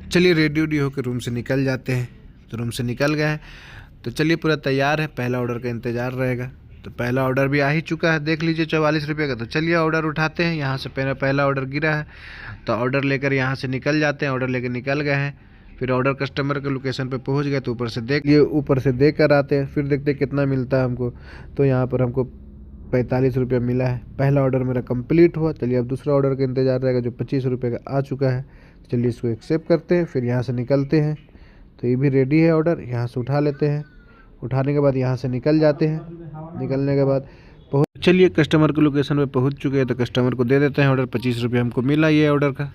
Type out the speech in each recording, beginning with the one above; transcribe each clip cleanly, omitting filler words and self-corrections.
चलिए रेडी वेडी होकर रूम से निकल जाते हैं। तो रूम से निकल गए हैं, तो चलिए पूरा तैयार है, पहला ऑर्डर का इंतज़ार रहेगा। तो पहला ऑर्डर भी आ ही चुका है, देख लीजिए 44 रुपये का। तो चलिए ऑर्डर उठाते हैं, यहाँ से पहला ऑर्डर गिरा है, तो ऑर्डर लेकर यहाँ से निकल जाते हैं। ऑर्डर लेकर निकल गए हैं, फिर ऑर्डर कस्टमर के लोकेशन पे पहुँच गए, तो ऊपर से देख कर आते हैं, फिर देखते हैं कितना मिलता है हमको। तो यहाँ पर हमको 45 रुपये मिला है। पहला ऑर्डर मेरा कंप्लीट हुआ। चलिए अब दूसरा ऑर्डर का इंतज़ार रहेगा जो 25 रुपये का आ चुका है। चलिए इसको एक्सेप्ट करते हैं, फिर यहाँ से निकलते हैं। तो ये भी रेडी है ऑर्डर, यहाँ से उठा लेते हैं। उठाने के बाद यहाँ से निकल जाते हैं। निकलने के बाद चलिए कस्टमर के लोकेशन पे पहुँच चुके हैं, तो कस्टमर को दे देते हैं ऑर्डर। 25 रुपये हमको मिला ये ऑर्डर का।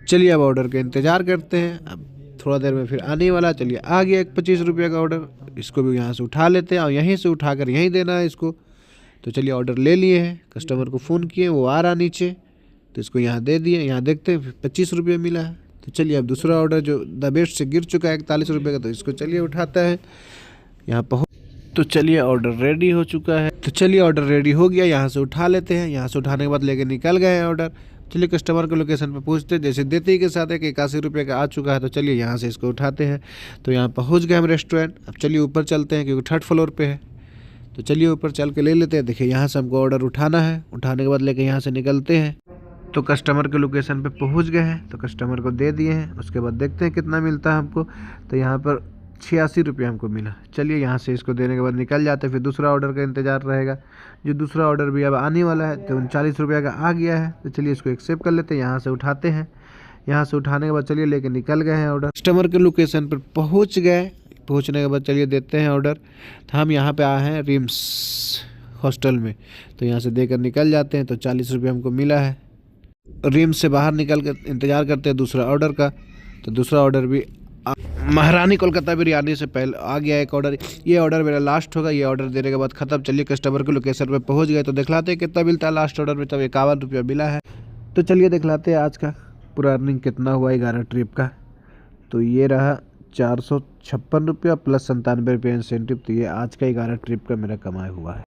चलिए अब ऑर्डर का इंतज़ार करते हैं, अब थोड़ा देर में फिर आने वाला। चलिए आ गया एक 25 रुपये का ऑर्डर, इसको भी यहाँ से उठा लेते हैं और यहीं से उठाकर यहीं देना है इसको। तो चलिए ऑर्डर ले लिए हैं, कस्टमर को फ़ोन किए, वो आ रहा नीचे, तो इसको यहाँ दे दिए। यहाँ देखते हैं 25 रुपये मिला है। तो चलिए अब दूसरा ऑर्डर जो द बेस्ट से गिर चुका है 41 रुपये का, तो इसको चलिए उठाता है यहाँ पहुँच। तो चलिए ऑर्डर रेडी हो चुका है। तो चलिए ऑर्डर रेडी हो गया, यहाँ से उठा लेते हैं। यहाँ से उठाने के बाद लेके निकल गए हैं ऑर्डर। चलिए कस्टमर के लोकेशन पे पूछते हैं, जैसे देते ही के साथ है कि 81 रुपये का आ चुका है। तो चलिए यहाँ से इसको उठाते हैं। तो यहाँ पहुँच गए हम रेस्टोरेंट। अब चलिए ऊपर चलते हैं क्योंकि 3rd फ्लोर पे है। तो चलिए ऊपर चल के ले लेते हैं। देखिए यहाँ से हमको ऑर्डर उठाना है, उठाने के बाद लेके यहाँ से निकलते हैं। तो कस्टमर के लोकेशन पे पहुँच गए हैं, तो कस्टमर को दे दिए हैं। उसके बाद देखते हैं कितना मिलता है हमको। तो यहाँ पर 86 रुपये हमको मिला। चलिए यहाँ से इसको देने के बाद निकल जाते हैं, फिर दूसरा ऑर्डर का इंतज़ार रहेगा जो दूसरा ऑर्डर भी अब आने वाला है। तो 39 रुपये का आ गया है। तो चलिए इसको एक्सेप्ट कर लेते हैं, यहाँ से उठाते हैं। यहाँ से उठाने के बाद चलिए लेके निकल गए हैं ऑर्डर। कस्टमर के लोकेशन पर पहुँच गए, पहुँचने के बाद चलिए देते हैं ऑर्डर। तो हम यहाँ पे आए हैं रिम्स हॉस्टल में, तो यहाँ से देकर निकल जाते हैं। तो 40 रुपये हमको मिला है। रिम्स से बाहर निकल कर इंतज़ार करते हैं दूसरा ऑर्डर का। तो दूसरा ऑर्डर भी महारानी कोलकाता बिरयानी से पहले आ गया एक ऑर्डर। ये ऑर्डर मेरा लास्ट होगा, ये ऑर्डर देने के बाद ख़त्म। चलिए कस्टमर के लोकेशन पे पहुँच गए, तो दिखलाते हैं कितना मिलता है लास्ट ऑर्डर में। तब 51 रुपया मिला है। तो चलिए दिखलाते हैं आज का पूरा अर्निंग कितना हुआ 11 ट्रिप का। तो ये रहा 456 रुपया प्लस 97 रुपये इंसेंटिव। तो ये आज का 11 ट्रिप का मेरा कमाई हुआ है।